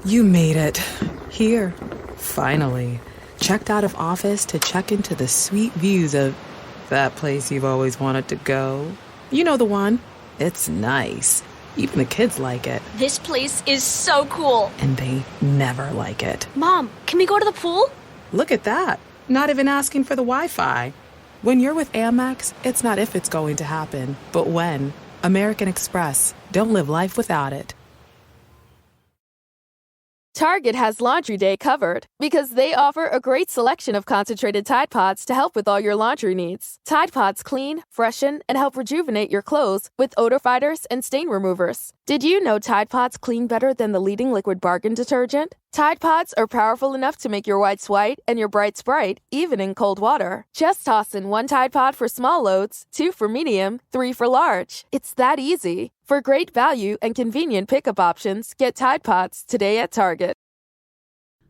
You made it. Here. Finally. Checked out of office to check into the sweet views of that place you've always wanted to go. You know the one. It's nice. Even the kids like it. This place is so cool. And they never like it. Mom, can we go to the pool? Look at that. Not even asking for the Wi-Fi. When you're with Amex, it's not if it's going to happen, but when. American Express. Don't live life without it. Target has Laundry Day covered because they offer a great selection of concentrated Tide Pods to help with all your laundry needs. Tide Pods clean, freshen, and help rejuvenate your clothes with odor fighters and stain removers. Did you know Tide Pods clean better than the leading liquid bargain detergent? Tide Pods are powerful enough to make your whites white and your brights bright, even in cold water. Just toss in 1 Tide Pod for small loads, 2 for medium, 3 for large. It's that easy. For great value and convenient pickup options, get Tide Pods today at Target.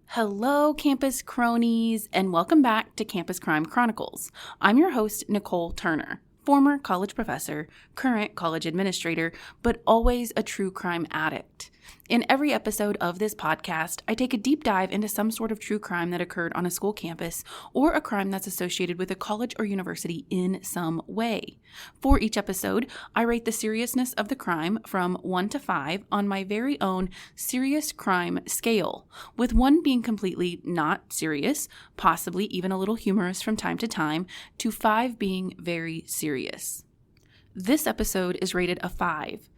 Hello, campus cronies, and welcome back to Campus Crime Chronicles. I'm your host, Nicole Turner, former college professor, current college administrator, but always a true crime addict. In every episode of this podcast, I take a deep dive into some sort of true crime that occurred on a school campus or a crime that's associated with a college or university in some way. For each episode, I rate the seriousness of the crime from 1 to 5 on my very own serious crime scale, with 1 being completely not serious, possibly even a little humorous from time to time, to 5 being very serious. This episode is rated a 5.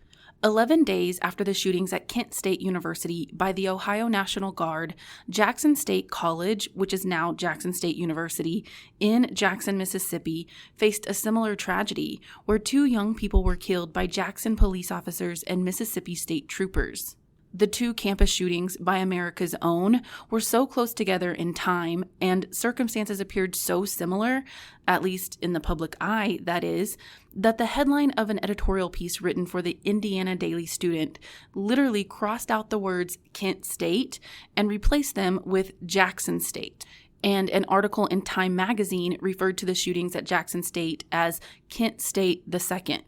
11 days after the shootings at Kent State University by the Ohio National Guard, Jackson State College, which is now Jackson State University, in Jackson, Mississippi, faced a similar tragedy where 2 young people were killed by Jackson police officers and Mississippi State troopers. The 2 campus shootings by America's own were so close together in time, and circumstances appeared so similar, at least in the public eye, that is, that the headline of an editorial piece written for the Indiana Daily Student literally crossed out the words Kent State and replaced them with Jackson State. And an article in Time magazine referred to the shootings at Jackson State as Kent State II.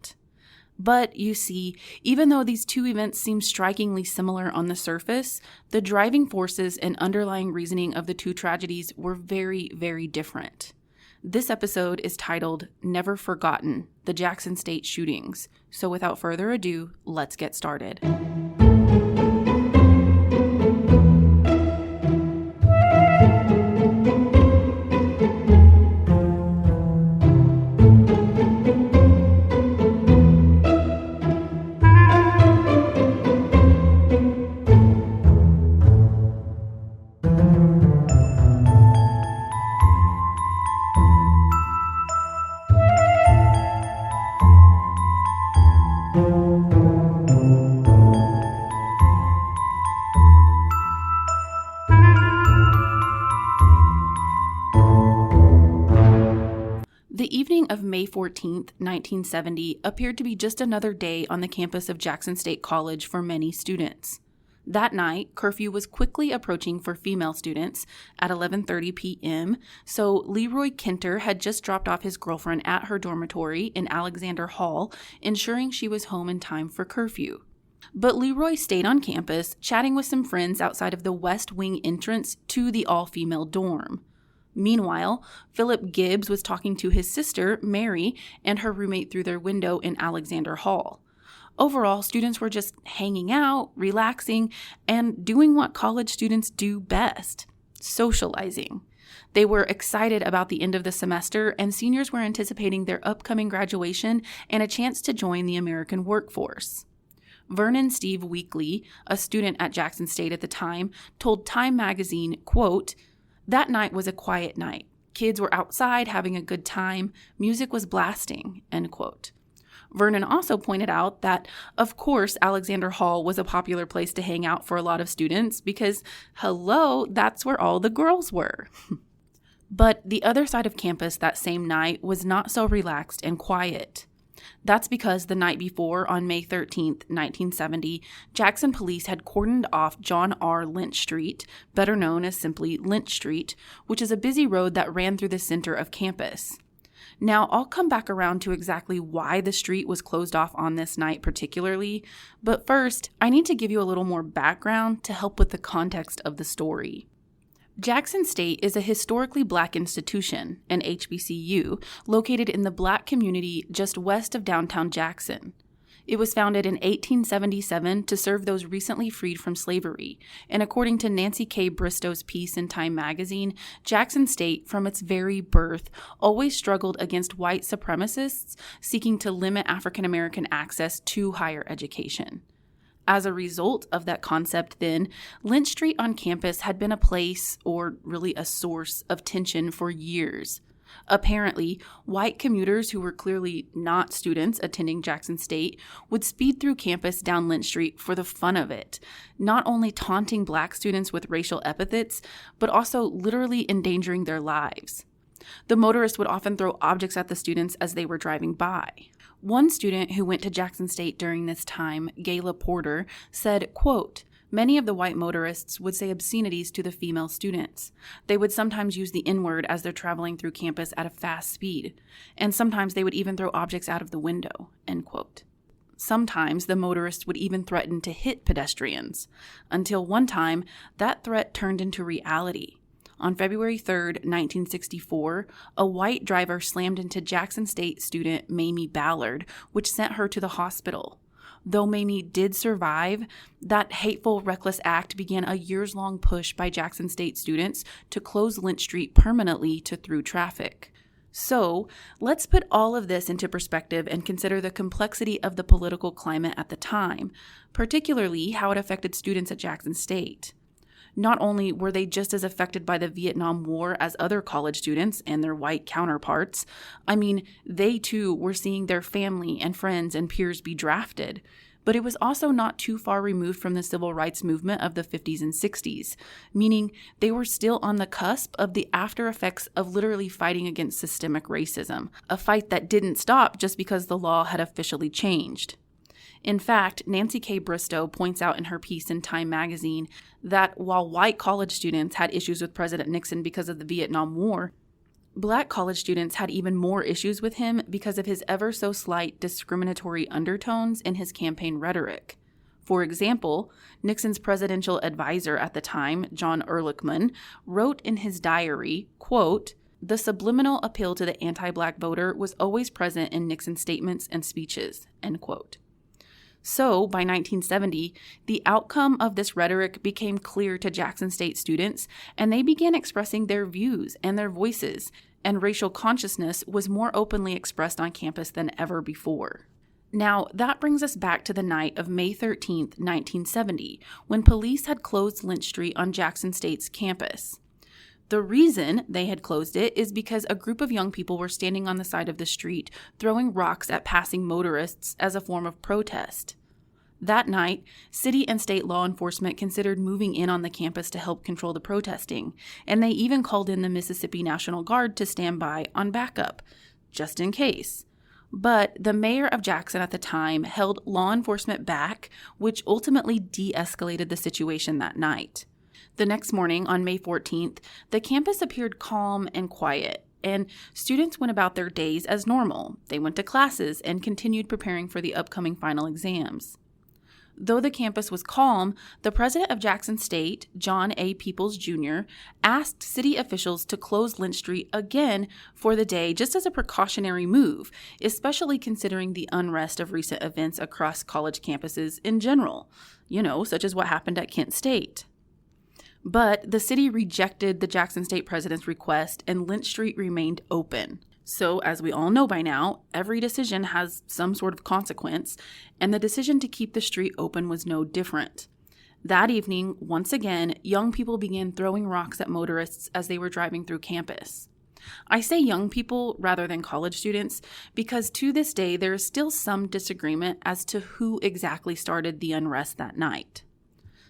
But, you see, even though these 2 events seem strikingly similar on the surface, the driving forces and underlying reasoning of the 2 tragedies were very, very different. This episode is titled Never Forgotten, the Jackson State Shootings. So without further ado, let's get started. The evening of May 14th, 1970, appeared to be just another day on the campus of Jackson State College for many students. That night, curfew was quickly approaching for female students at 11:30 p.m., so Leroy Kinter had just dropped off his girlfriend at her dormitory in Alexander Hall, ensuring she was home in time for curfew. But Leroy stayed on campus, chatting with some friends outside of the West Wing entrance to the all-female dorm. Meanwhile, Philip Gibbs was talking to his sister, Mary, and her roommate through their window in Alexander Hall. Overall, students were just hanging out, relaxing, and doing what college students do best, socializing. They were excited about the end of the semester, and seniors were anticipating their upcoming graduation and a chance to join the American workforce. Vernon Steve Weekly, a student at Jackson State at the time, told Time magazine, quote, "That night was a quiet night. Kids were outside having a good time. Music was blasting," end quote. Vernon also pointed out that, of course, Alexander Hall was a popular place to hang out for a lot of students because, hello, that's where all the girls were. But the other side of campus that same night was not so relaxed and quiet. That's because the night before, on May 13th, 1970, Jackson police had cordoned off John R. Lynch Street, better known as simply Lynch Street, which is a busy road that ran through the center of campus. Now, I'll come back around to exactly why the street was closed off on this night particularly, but first, I need to give you a little more background to help with the context of the story. Jackson State is a historically Black institution, an HBCU, located in the Black community just west of downtown Jackson. It was founded in 1877 to serve those recently freed from slavery, and according to Nancy K. Bristow's piece in Time magazine, Jackson State, from its very birth, always struggled against white supremacists seeking to limit African American access to higher education. As a result of that concept, then, Lynch Street on campus had been a place, or really a source, of tension for years. Apparently, white commuters who were clearly not students attending Jackson State would speed through campus down Lynch Street for the fun of it, not only taunting Black students with racial epithets, but also literally endangering their lives. The motorists would often throw objects at the students as they were driving by. One student who went to Jackson State during this time, Gayla Porter, said, quote, "Many of the white motorists would say obscenities to the female students. They would sometimes use the N-word as they're traveling through campus at a fast speed, and sometimes they would even throw objects out of the window," end quote. Sometimes the motorists would even threaten to hit pedestrians, until one time that threat turned into reality. On February 3rd, 1964, a white driver slammed into Jackson State student Mamie Ballard, which sent her to the hospital. Though Mamie did survive, that hateful, reckless act began a years-long push by Jackson State students to close Lynch Street permanently to through traffic. So, let's put all of this into perspective and consider the complexity of the political climate at the time, particularly how it affected students at Jackson State. Not only were they just as affected by the Vietnam War as other college students and their white counterparts, they too were seeing their family and friends and peers be drafted. But it was also not too far removed from the civil rights movement of the 50s and 60s, meaning they were still on the cusp of the after effects of literally fighting against systemic racism, a fight that didn't stop just because the law had officially changed. In fact, Nancy K. Bristow points out in her piece in Time magazine that while white college students had issues with President Nixon because of the Vietnam War, Black college students had even more issues with him because of his ever so slight discriminatory undertones in his campaign rhetoric. For example, Nixon's presidential advisor at the time, John Ehrlichman, wrote in his diary, quote, "The subliminal appeal to the anti-Black voter was always present in Nixon's statements and speeches," end quote. So, by 1970, the outcome of this rhetoric became clear to Jackson State students, and they began expressing their views and their voices, and racial consciousness was more openly expressed on campus than ever before. Now, that brings us back to the night of May 13th, 1970, when police had closed Lynch Street on Jackson State's campus. The reason they had closed it is because a group of young people were standing on the side of the street, throwing rocks at passing motorists as a form of protest. That night, city and state law enforcement considered moving in on the campus to help control the protesting, and they even called in the Mississippi National Guard to stand by on backup, just in case. But the mayor of Jackson at the time held law enforcement back, which ultimately de-escalated the situation that night. The next morning, on May 14th, the campus appeared calm and quiet, and students went about their days as normal. They went to classes and continued preparing for the upcoming final exams. Though the campus was calm, the president of Jackson State, John A. Peoples Jr., asked city officials to close Lynch Street again for the day just as a precautionary move, especially considering the unrest of recent events across college campuses in general, such as what happened at Kent State. But the city rejected the Jackson State president's request, and Lynch Street remained open. So, as we all know by now, every decision has some sort of consequence, and the decision to keep the street open was no different. That evening, once again, young people began throwing rocks at motorists as they were driving through campus. I say young people rather than college students because to this day there is still some disagreement as to who exactly started the unrest that night.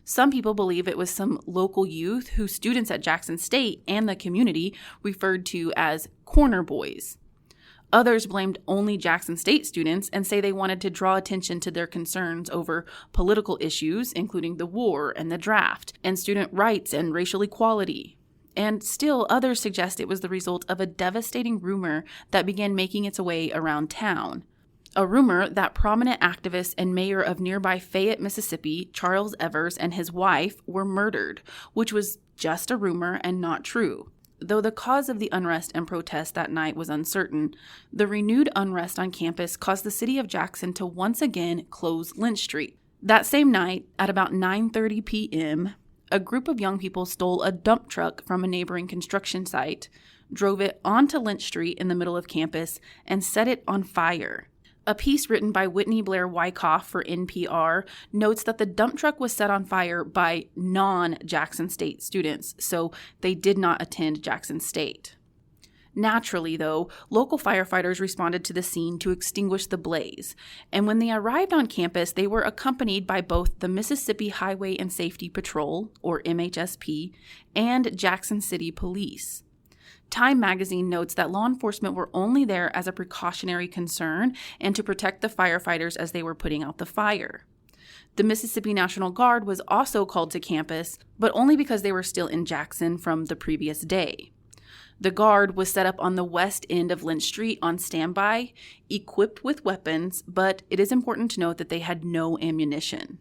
Some people believe it was some local youth who students at Jackson State and the community referred to as corner boys. Others blamed only Jackson State students and say they wanted to draw attention to their concerns over political issues, including the war and the draft, and student rights and racial equality. and still others suggest it was the result of a devastating rumor that began making its way around town. A rumor that prominent activist and mayor of nearby Fayette, Mississippi, Charles Evers, and his wife were murdered, which was just a rumor and not true. Though the cause of the unrest and protest that night was uncertain, the renewed unrest on campus caused the city of Jackson to once again close Lynch Street. That same night, at about 9:30 p.m., a group of young people stole a dump truck from a neighboring construction site, drove it onto Lynch Street in the middle of campus, and set it on fire. A piece written by Whitney Blair Wyckoff for NPR notes that the dump truck was set on fire by non-Jackson State students, so they did not attend Jackson State. Naturally, though, local firefighters responded to the scene to extinguish the blaze, and when they arrived on campus, they were accompanied by both the Mississippi Highway and Safety Patrol, or MHSP, and Jackson City Police. Time magazine notes that law enforcement were only there as a precautionary concern and to protect the firefighters as they were putting out the fire. The Mississippi National Guard was also called to campus, but only because they were still in Jackson from the previous day. The Guard was set up on the west end of Lynch Street on standby, equipped with weapons, but it is important to note that they had no ammunition.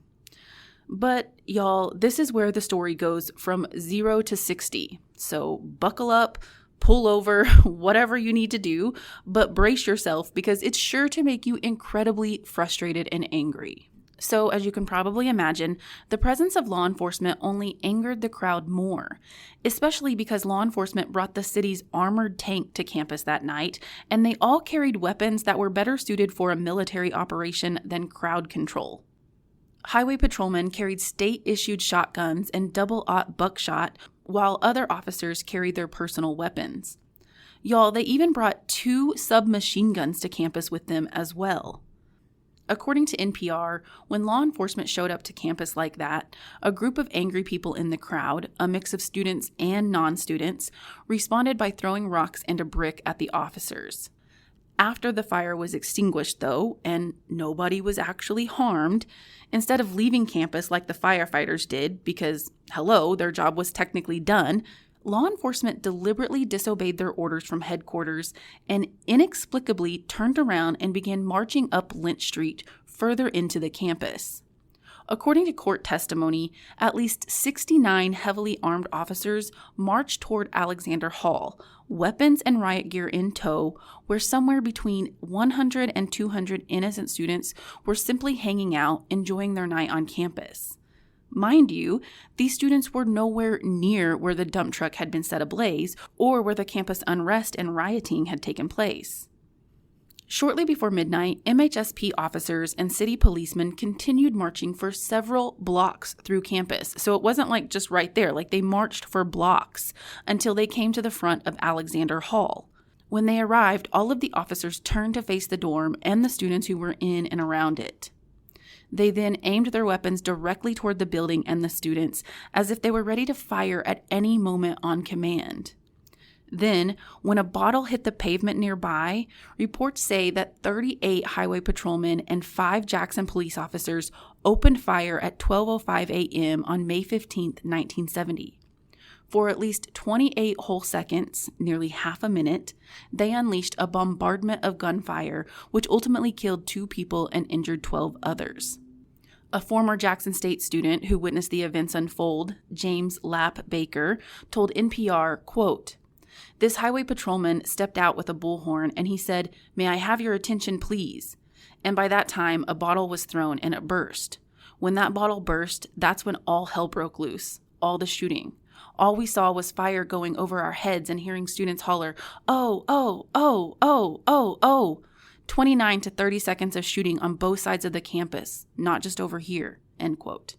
But, y'all, this is where the story goes from 0 to 60, so buckle up, pull over, whatever you need to do, but brace yourself because it's sure to make you incredibly frustrated and angry. So, as you can probably imagine, the presence of law enforcement only angered the crowd more, especially because law enforcement brought the city's armored tank to campus that night, and they all carried weapons that were better suited for a military operation than crowd control. Highway patrolmen carried state-issued shotguns and double-aught buckshot, while other officers carried their personal weapons. Y'all, they even brought 2 submachine guns to campus with them as well. According to NPR, when law enforcement showed up to campus like that, a group of angry people in the crowd, a mix of students and non-students, responded by throwing rocks and a brick at the officers. After the fire was extinguished, though, and nobody was actually harmed, instead of leaving campus like the firefighters did, because, hello, their job was technically done, law enforcement deliberately disobeyed their orders from headquarters and inexplicably turned around and began marching up Lynch Street further into the campus. According to court testimony, at least 69 heavily armed officers marched toward Alexander Hall, weapons and riot gear in tow, where somewhere between 100 and 200 innocent students were simply hanging out, enjoying their night on campus. Mind you, these students were nowhere near where the dump truck had been set ablaze or where the campus unrest and rioting had taken place. Shortly before midnight, MHSP officers and city policemen continued marching for several blocks through campus. So it wasn't like just right there, like they marched for blocks until they came to the front of Alexander Hall. When they arrived, all of the officers turned to face the dorm and the students who were in and around it. They then aimed their weapons directly toward the building and the students, as if they were ready to fire at any moment on command. Then, when a bottle hit the pavement nearby, reports say that 38 highway patrolmen and 5 Jackson police officers opened fire at 12:05 a.m. on May 15, 1970. For at least 28 whole seconds, nearly half a minute, they unleashed a bombardment of gunfire, which ultimately killed 2 people and injured 12 others. A former Jackson State student who witnessed the events unfold, James Lapp Baker, told NPR, quote, "This highway patrolman stepped out with a bullhorn and he said, 'May I have your attention, please?' And by that time, a bottle was thrown and it burst. When that bottle burst, that's when all hell broke loose, all the shooting. All we saw was fire going over our heads and hearing students holler, 'Oh, oh, oh, oh, oh, oh.' 29 to 30 seconds of shooting on both sides of the campus, not just over here," end quote.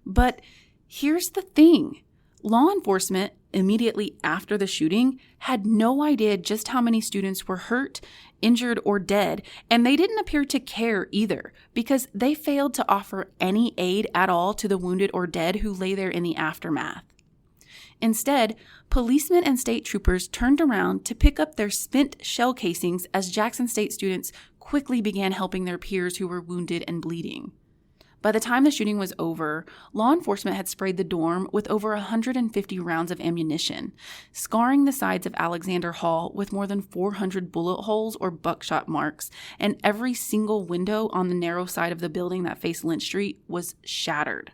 But here's the thing. Law enforcement, immediately after the shooting, had no idea just how many students were hurt, injured, or dead, and they didn't appear to care either, because they failed to offer any aid at all to the wounded or dead who lay there in the aftermath. Instead, policemen and state troopers turned around to pick up their spent shell casings as Jackson State students quickly began helping their peers who were wounded and bleeding. By the time the shooting was over, law enforcement had sprayed the dorm with over 150 rounds of ammunition, scarring the sides of Alexander Hall with more than 400 bullet holes or buckshot marks, and every single window on the narrow side of the building that faced Lynch Street was shattered.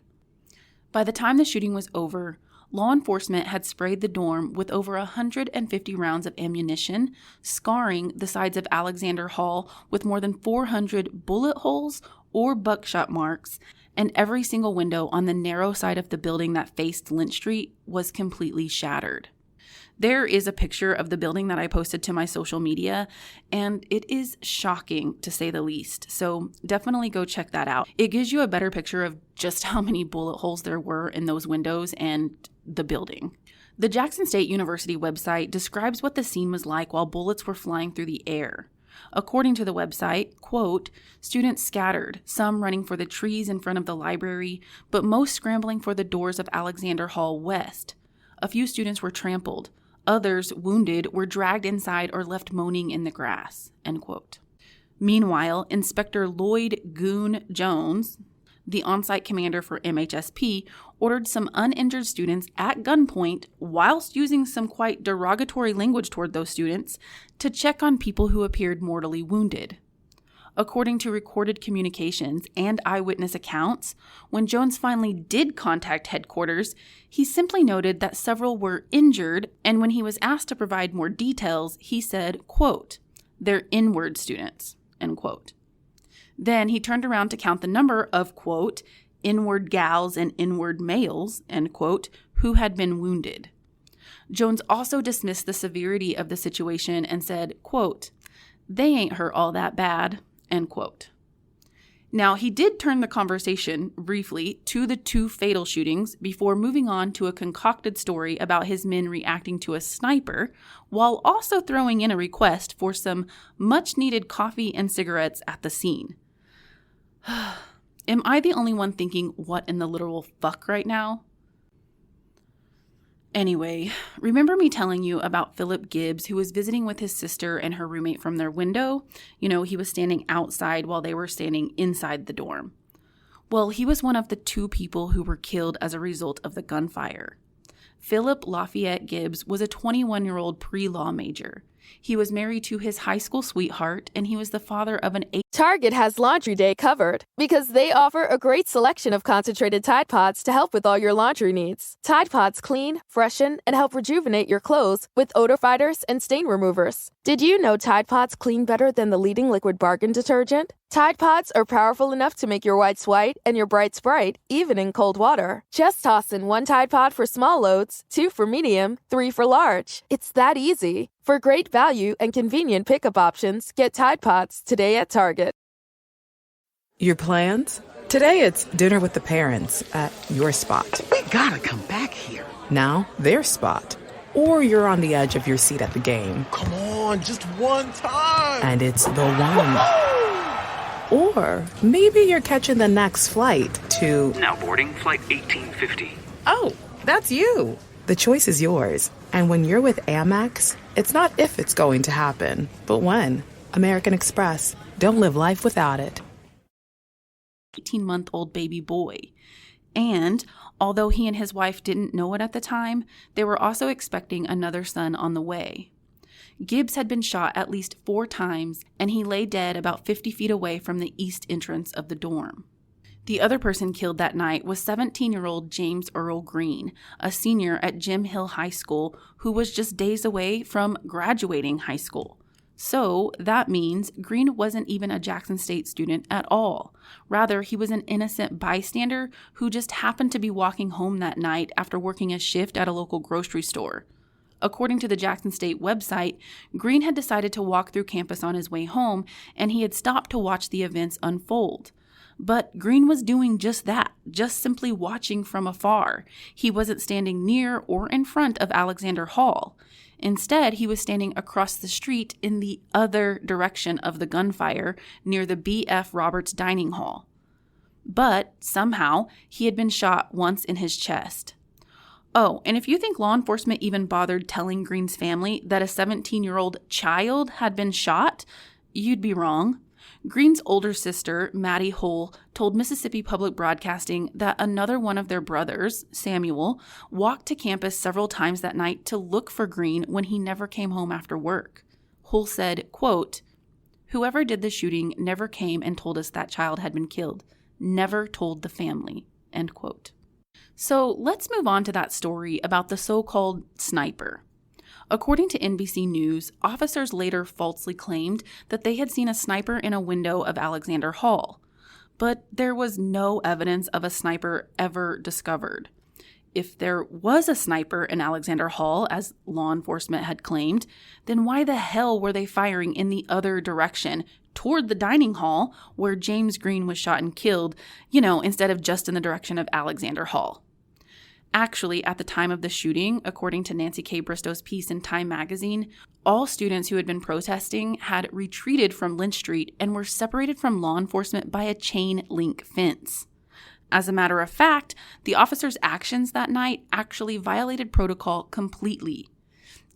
By the time the shooting was over, law enforcement had sprayed the dorm with over 150 rounds of ammunition, scarring the sides of Alexander Hall with more than 400 bullet holes or buckshot marks, and every single window on the narrow side of the building that faced Lynch Street was completely shattered. There is a picture of the building that I posted to my social media, and it is shocking to say the least, so definitely go check that out. It gives you a better picture of just how many bullet holes there were in those windows and the building. The Jackson State University website describes what the scene was like while bullets were flying through the air. According to the website, quote, students scattered, some running for the trees in front of the library, but most scrambling for the doors of Alexander Hall West. A few students were trampled. Others, wounded, were dragged inside or left moaning in the grass, end quote. Meanwhile, Inspector Lloyd Goon Jones, the on-site commander for MHSP, ordered some uninjured students at gunpoint, whilst using some quite derogatory language toward those students, to check on people who appeared mortally wounded. According to recorded communications and eyewitness accounts, when Jones finally did contact headquarters, he simply noted that several were injured, and when he was asked to provide more details, he said, quote, they're inward students, end quote. Then he turned around to count the number of, quote, inward gals and inward males, end quote, who had been wounded. Jones also dismissed the severity of the situation and said, quote, they ain't hurt all that bad, end quote. Now, he did turn the conversation briefly to the two fatal shootings before moving on to a concocted story about his men reacting to a sniper, while also throwing in a request for some much-needed coffee and cigarettes at the scene. Am I the only one thinking, what in the literal fuck right now? Anyway, remember me telling you about Philip Gibbs, who was visiting with his sister and her roommate from their window? You know, he was standing outside while they were standing inside the dorm. Well, he was one of the two people who were killed as a result of the gunfire. Philip Lafayette Gibbs was a 21-year-old pre-law major. He was married to his high school sweetheart, and he was the father of an Target has Laundry Day covered because they offer a great selection of concentrated Tide Pods to help with all your laundry needs. Tide Pods clean, freshen, and help rejuvenate your clothes with odor fighters and stain removers. Did you know Tide Pods clean better than the leading liquid bargain detergent? Tide Pods are powerful enough to make your whites white and your brights bright, even in cold water. Just toss in 1 Tide Pod for small loads, 2 for medium, 3 for large. It's that easy. For great value and convenient pickup options, get Tide Pods today at Target. Your plans? Today it's dinner with the parents at your spot. We gotta come back here. Now, their spot. Or you're on the edge of your seat at the game. Come on, just one time. And it's the one. Or maybe you're catching the next flight to... Now boarding flight 1850. Oh, that's you. The choice is yours. And when you're with Amex, it's not if it's going to happen, but when. American Express. Don't live life without it. 18-month-old baby boy. And although he and his wife didn't know it at the time, they were also expecting another son on the way. Gibbs had been shot at least 4 times, and he lay dead about 50 feet away from the east entrance of the dorm. The other person killed that night was 17-year-old James Earl Green, a senior at Jim Hill High School who was just days away from graduating high school. So that means Green wasn't even a Jackson State student at all. Rather, he was an innocent bystander who just happened to be walking home that night after working a shift at a local grocery store. According to the Jackson State website, Green had decided to walk through campus on his way home, and he had stopped to watch the events unfold. But Green was doing just that, just simply watching from afar. He wasn't standing near or in front of Alexander Hall. Instead, he was standing across the street in the other direction of the gunfire near the B.F. Roberts Dining Hall. But somehow, he had been shot once in his chest. Oh, and if you think law enforcement even bothered telling Green's family that a 17-year-old child had been shot, you'd be wrong. Green's older sister, Maddie Hull, told Mississippi Public Broadcasting that another one of their brothers, Samuel, walked to campus several times that night to look for Green when he never came home after work. Hull said, quote, "Whoever did the shooting never came and told us that child had been killed. Never told the family," end quote. So let's move on to that story about the so-called sniper. According to NBC News, officers later falsely claimed that they had seen a sniper in a window of Alexander Hall, but there was no evidence of a sniper ever discovered. If there was a sniper in Alexander Hall, as law enforcement had claimed, then why the hell were they firing in the other direction, toward the dining hall where James Green was shot and killed, instead of just in the direction of Alexander Hall? Actually, at the time of the shooting, according to Nancy K. Bristow's piece in Time magazine, all students who had been protesting had retreated from Lynch Street and were separated from law enforcement by a chain link fence. As a matter of fact, the officers' actions that night actually violated protocol completely.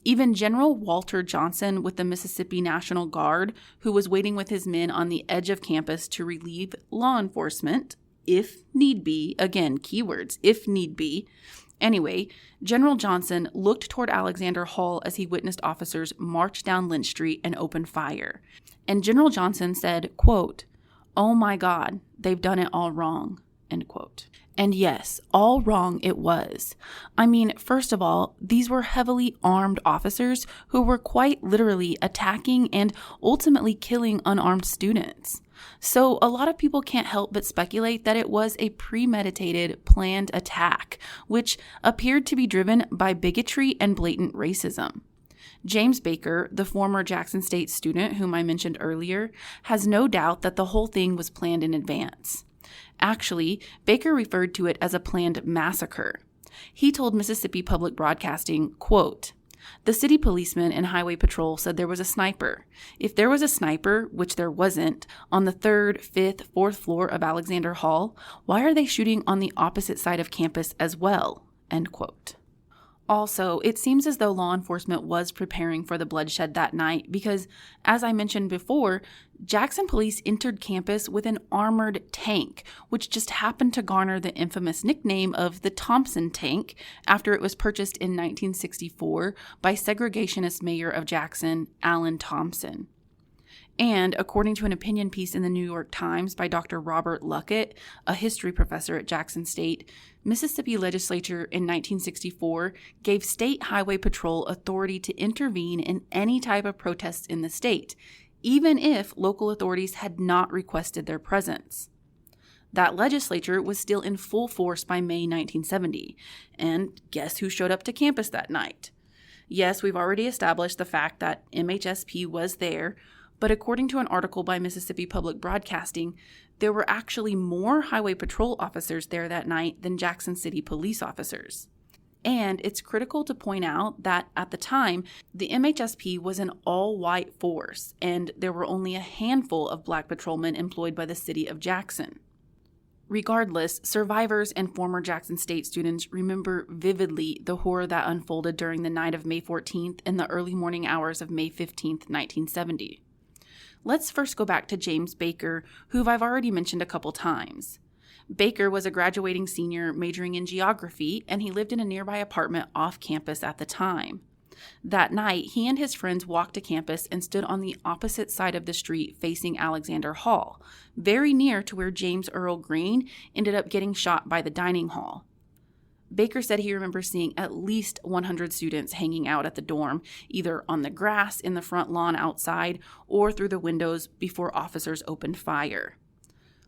Even General Walter Johnson with the Mississippi National Guard, who was waiting with his men on the edge of campus to relieve law enforcement, if need be, again, keywords, if need be. Anyway, General Johnson looked toward Alexander Hall as he witnessed officers march down Lynch Street and open fire. And General Johnson said, quote, "Oh my God, they've done it all wrong," end quote. And yes, all wrong it was. I mean, first of all, these were heavily armed officers who were quite literally attacking and ultimately killing unarmed students. So a lot of people can't help but speculate that it was a premeditated, planned attack, which appeared to be driven by bigotry and blatant racism. James Baker, the former Jackson State student whom I mentioned earlier, has no doubt that the whole thing was planned in advance. Actually, Baker referred to it as a planned massacre. He told Mississippi Public Broadcasting, quote, "The city policeman and highway patrol said there was a sniper. If there was a sniper, which there wasn't, on the 3rd, 5th, 4th floor of Alexander Hall, why are they shooting on the opposite side of campus as well?" End quote. Also, it seems as though law enforcement was preparing for the bloodshed that night because, as I mentioned before, Jackson police entered campus with an armored tank, which just happened to garner the infamous nickname of the Thompson tank after it was purchased in 1964 by segregationist mayor of Jackson, Allen Thompson. And according to an opinion piece in the New York Times by Dr. Robert Luckett, a history professor at Jackson State, Mississippi legislature in 1964 gave state highway patrol authority to intervene in any type of protests in the state, even if local authorities had not requested their presence. That legislature was still in full force by May 1970. And guess who showed up to campus that night? Yes, we've already established the fact that MHSP was there, but according to an article by Mississippi Public Broadcasting, there were actually more highway patrol officers there that night than Jackson City police officers. And it's critical to point out that at the time, the MHSP was an all-white force, and there were only a handful of black patrolmen employed by the city of Jackson. Regardless, survivors and former Jackson State students remember vividly the horror that unfolded during the night of May 14th and the early morning hours of May 15th, 1970. Let's first go back to James Baker, who I've already mentioned a couple times. Baker was a graduating senior majoring in geography, and he lived in a nearby apartment off campus at the time. That night, he and his friends walked to campus and stood on the opposite side of the street facing Alexander Hall, very near to where James Earl Green ended up getting shot by the dining hall. Baker said he remembers seeing at least 100 students hanging out at the dorm, either on the grass in the front lawn outside or through the windows before officers opened fire.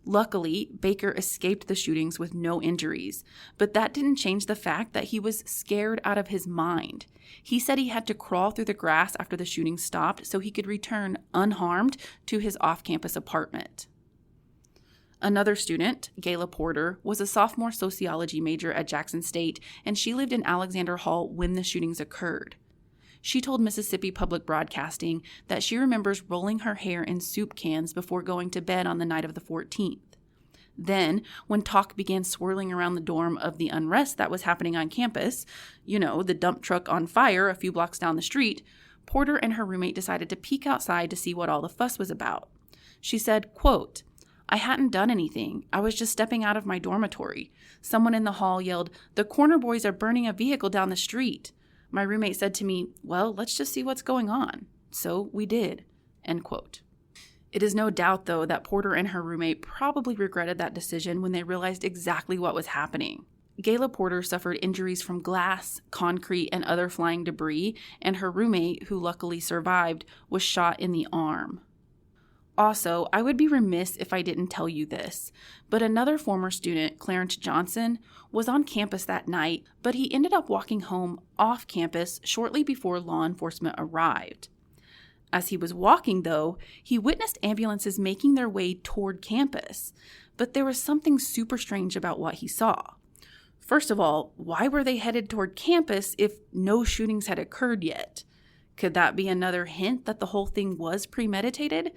Luckily, Baker escaped the shootings with no injuries, but that didn't change the fact that he was scared out of his mind. He said he had to crawl through the grass after the shooting stopped so he could return unharmed to his off-campus apartment. Another student, Gayla Porter, was a sophomore sociology major at Jackson State, and she lived in Alexander Hall when the shootings occurred. She told Mississippi Public Broadcasting that she remembers rolling her hair in soup cans before going to bed on the night of the 14th. Then, when talk began swirling around the dorm of the unrest that was happening on campus, the dump truck on fire a few blocks down the street, Porter and her roommate decided to peek outside to see what all the fuss was about. She said, quote, "I hadn't done anything. I was just stepping out of my dormitory. Someone in the hall yelled, 'The corner boys are burning a vehicle down the street.' My roommate said to me, 'Well, let's just see what's going on.' So we did," end quote. It is no doubt, though, that Porter and her roommate probably regretted that decision when they realized exactly what was happening. Gayla Porter suffered injuries from glass, concrete, and other flying debris, and her roommate, who luckily survived, was shot in the arm. Also, I would be remiss if I didn't tell you this, but another former student, Clarence Johnson, was on campus that night, but he ended up walking home off campus shortly before law enforcement arrived. As he was walking, though, he witnessed ambulances making their way toward campus, but there was something super strange about what he saw. First of all, why were they headed toward campus if no shootings had occurred yet? Could that be another hint that the whole thing was premeditated?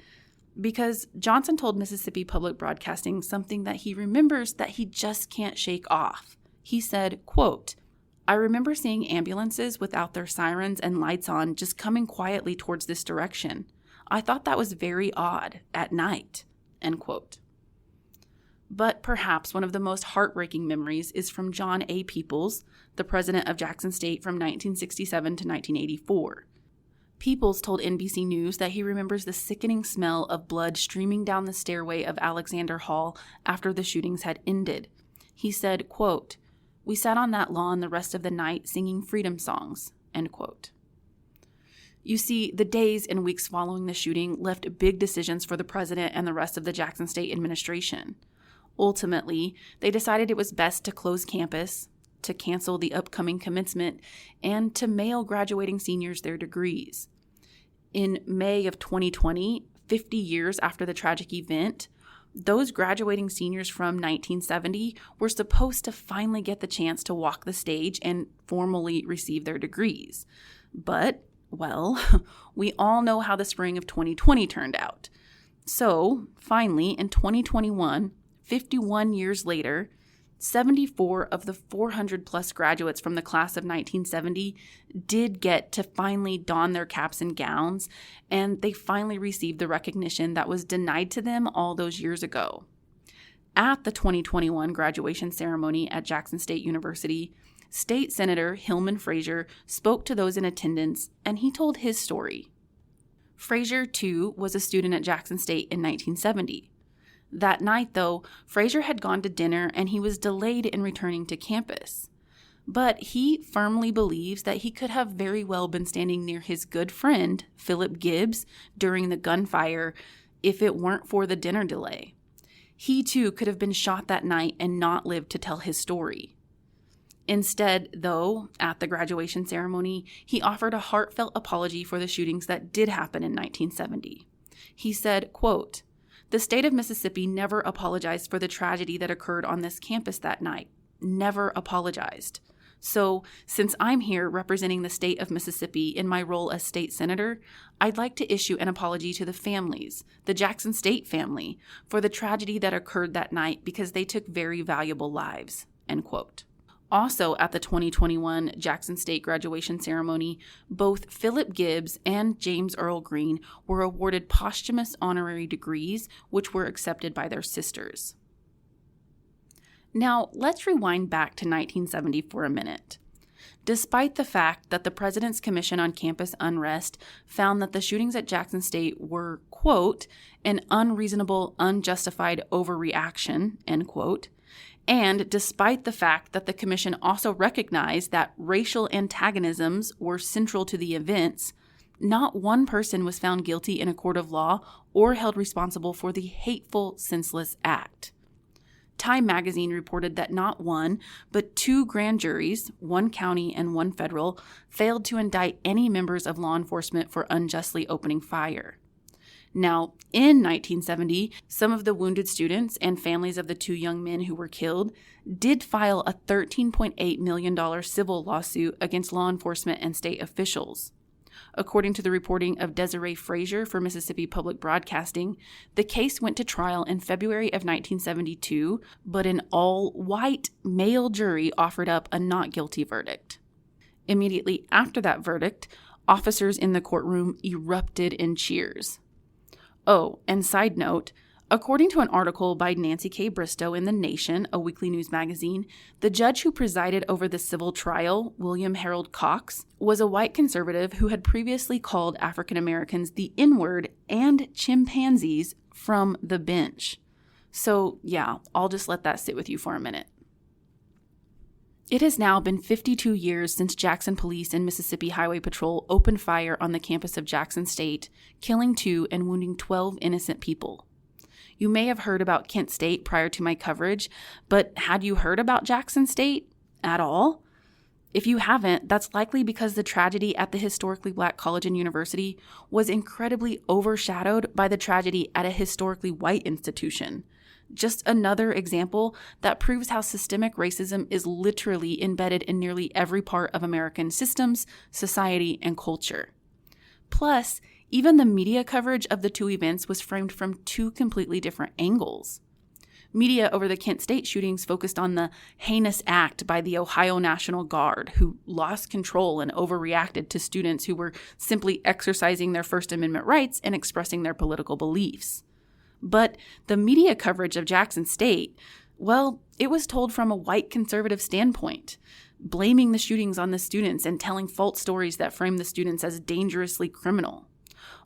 Because Johnson told Mississippi Public Broadcasting something that he remembers that he just can't shake off. He said, quote, "I remember seeing ambulances without their sirens and lights on just coming quietly towards this direction. I thought that was very odd at night," end quote. But perhaps one of the most heartbreaking memories is from John A. Peoples, the president of Jackson State from 1967 to 1984. Peoples told NBC News that he remembers the sickening smell of blood streaming down the stairway of Alexander Hall after the shootings had ended. He said, quote, "We sat on that lawn the rest of the night singing freedom songs," end quote. You see, the days and weeks following the shooting left big decisions for the president and the rest of the Jackson State administration. Ultimately, they decided it was best to close campus, to cancel the upcoming commencement, and to mail graduating seniors their degrees. In May of 2020, 50 years after the tragic event, those graduating seniors from 1970 were supposed to finally get the chance to walk the stage and formally receive their degrees. But, well, we all know how the spring of 2020 turned out. So, finally, in 2021, 51 years later, 74 of the 400-plus graduates from the class of 1970 did get to finally don their caps and gowns, and they finally received the recognition that was denied to them all those years ago. At the 2021 graduation ceremony at Jackson State University, State Senator Hillman Frazier spoke to those in attendance, and he told his story. Frazier, too, was a student at Jackson State in 1970. That night, though, Frazier had gone to dinner and he was delayed in returning to campus. But he firmly believes that he could have very well been standing near his good friend, Philip Gibbs, during the gunfire if it weren't for the dinner delay. He, too, could have been shot that night and not lived to tell his story. Instead, though, at the graduation ceremony, he offered a heartfelt apology for the shootings that did happen in 1970. He said, quote, "The state of Mississippi never apologized for the tragedy that occurred on this campus that night. Never apologized. So, since I'm here representing the state of Mississippi in my role as state senator, I'd like to issue an apology to the families, the Jackson State family, for the tragedy that occurred that night because they took very valuable lives," end quote. Also at the 2021 Jackson State graduation ceremony, both Philip Gibbs and James Earl Green were awarded posthumous honorary degrees, which were accepted by their sisters. Now, let's rewind back to 1970 for a minute. Despite the fact that the President's Commission on Campus Unrest found that the shootings at Jackson State were, quote, "an unreasonable, unjustified overreaction," end quote, and despite the fact that the commission also recognized that racial antagonisms were central to the events, not one person was found guilty in a court of law or held responsible for the hateful, senseless act. Time magazine reported that not one, but 2 grand juries, one county and one federal, failed to indict any members of law enforcement for unjustly opening fire. Now, in 1970, some of the wounded students and families of the 2 young men who were killed did file a $13.8 million civil lawsuit against law enforcement and state officials. According to the reporting of Desiree Frazier for Mississippi Public Broadcasting, the case went to trial in February of 1972, but an all-white male jury offered up a not guilty verdict. Immediately after that verdict, officers in the courtroom erupted in cheers. Oh, and side note, according to an article by Nancy K. Bristow in The Nation, a weekly news magazine, the judge who presided over the civil trial, William Harold Cox, was a white conservative who had previously called African Americans the N-word and chimpanzees from the bench. So yeah, I'll just let that sit with you for a minute. It has now been 52 years since Jackson Police and Mississippi Highway Patrol opened fire on the campus of Jackson State, killing 2 and wounding 12 innocent people. You may have heard about Kent State prior to my coverage, but had you heard about Jackson State at all? If you haven't, that's likely because the tragedy at the historically black college and university was incredibly overshadowed by the tragedy at a historically white institution. Just another example that proves how systemic racism is literally embedded in nearly every part of American systems, society, and culture. Plus, even the media coverage of the 2 events was framed from 2 completely different angles. Media over the Kent State shootings focused on the heinous act by the Ohio National Guard, who lost control and overreacted to students who were simply exercising their First Amendment rights and expressing their political beliefs. But the media coverage of Jackson State, well, it was told from a white conservative standpoint, blaming the shootings on the students and telling false stories that frame the students as dangerously criminal.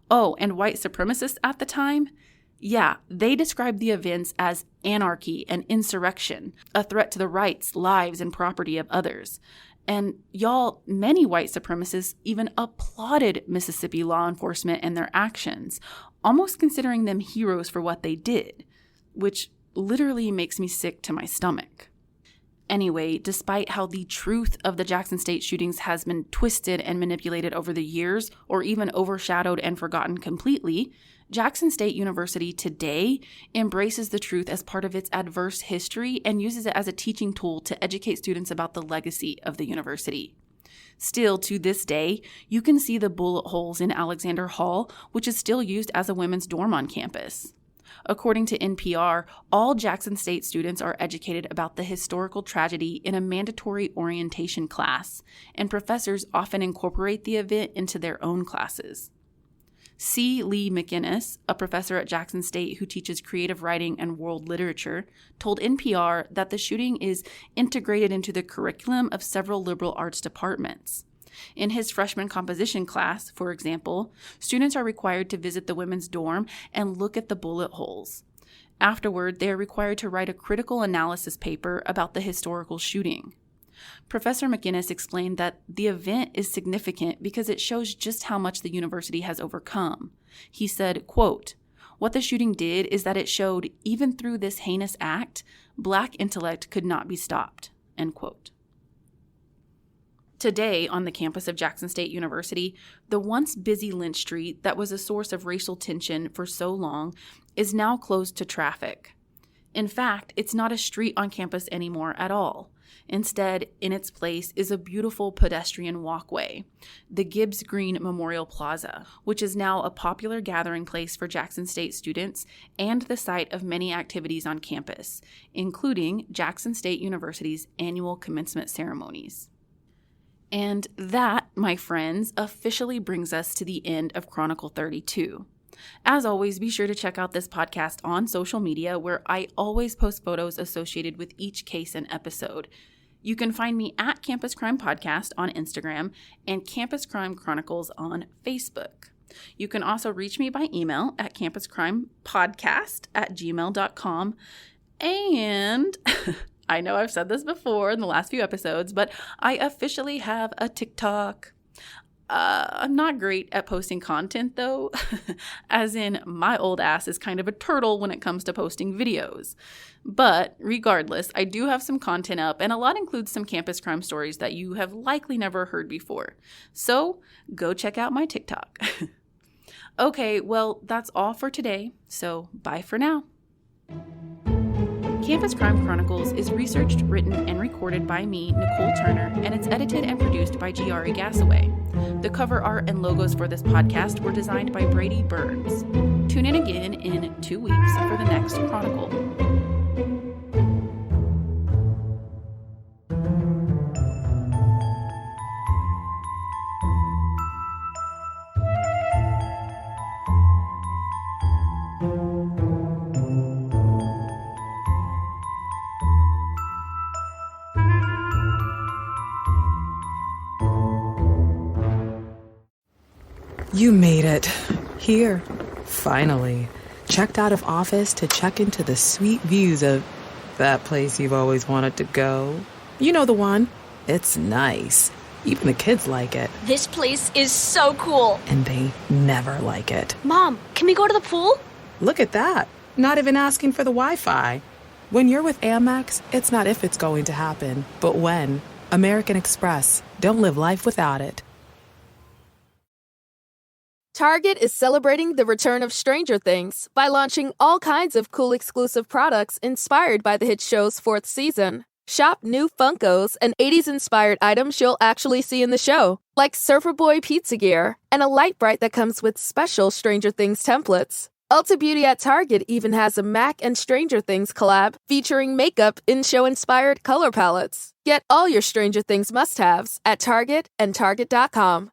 Oh, and white supremacists at the time? Yeah, they described the events as anarchy and insurrection, a threat to the rights, lives, and property of others. And y'all, many white supremacists even applauded Mississippi law enforcement and their actions, almost considering them heroes for what they did, which literally makes me sick to my stomach. Anyway, despite how the truth of the Jackson State shootings has been twisted and manipulated over the years, or even overshadowed and forgotten completely, Jackson State University today embraces the truth as part of its adverse history and uses it as a teaching tool to educate students about the legacy of the university. Still, to this day, you can see the bullet holes in Alexander Hall, which is still used as a women's dorm on campus. According to NPR, all Jackson State students are educated about the historical tragedy in a mandatory orientation class, and professors often incorporate the event into their own classes. C. Lee McInnes, a professor at Jackson State who teaches creative writing and world literature, told NPR that the shooting is integrated into the curriculum of several liberal arts departments. In his freshman composition class, for example, students are required to visit the women's dorm and look at the bullet holes. Afterward, they are required to write a critical analysis paper about the historical shooting. Professor McInnes explained that the event is significant because it shows just how much the university has overcome. He said, quote, "What the shooting did is that it showed, even through this heinous act, Black intellect could not be stopped," end quote. Today, on the campus of Jackson State University, the once busy Lynch Street that was a source of racial tension for so long is now closed to traffic. In fact, it's not a street on campus anymore at all. Instead, in its place is a beautiful pedestrian walkway, the Gibbs Green Memorial Plaza, which is now a popular gathering place for Jackson State students and the site of many activities on campus, including Jackson State University's annual commencement ceremonies. And that, my friends, officially brings us to the end of Chronicle 32. As always, be sure to check out this podcast on social media, where I always post photos associated with each case and episode. You can find me at Campus Crime Podcast on Instagram and Campus Crime Chronicles on Facebook. You can also reach me by email at campuscrimepodcast@gmail.com. And I know I've said this before in the last few episodes, but I officially have a TikTok. I'm not great at posting content though, as in my old ass is kind of a turtle when it comes to posting videos. But regardless, I do have some content up, and a lot includes some campus crime stories that you have likely never heard before. So go check out my TikTok. Okay, well, that's all for today, so bye for now. Campus Crime Chronicles is researched, written, and recorded by me, Nicole Turner, and it's edited and produced by Giari Gassaway. The cover art and logos for this podcast were designed by Brady Burns. Tune in again in 2 weeks for the next Chronicle. You made it. Here, finally. Checked out of office to check into the sweet views of that place you've always wanted to go. You know the one. It's nice. Even the kids like it. This place is so cool. And they never like it. Mom, can we go to the pool? Look at that. Not even asking for the Wi-Fi. When you're with Amex, it's not if it's going to happen, but when. American Express. Don't live life without it. Target is celebrating the return of Stranger Things by launching all kinds of cool exclusive products inspired by the hit show's 4th season. Shop new Funkos and 80s-inspired items you'll actually see in the show, like Surfer Boy pizza gear and a light bright that comes with special Stranger Things templates. Ulta Beauty at Target even has a Mac and Stranger Things collab featuring makeup in show-inspired color palettes. Get all your Stranger Things must-haves at Target and Target.com.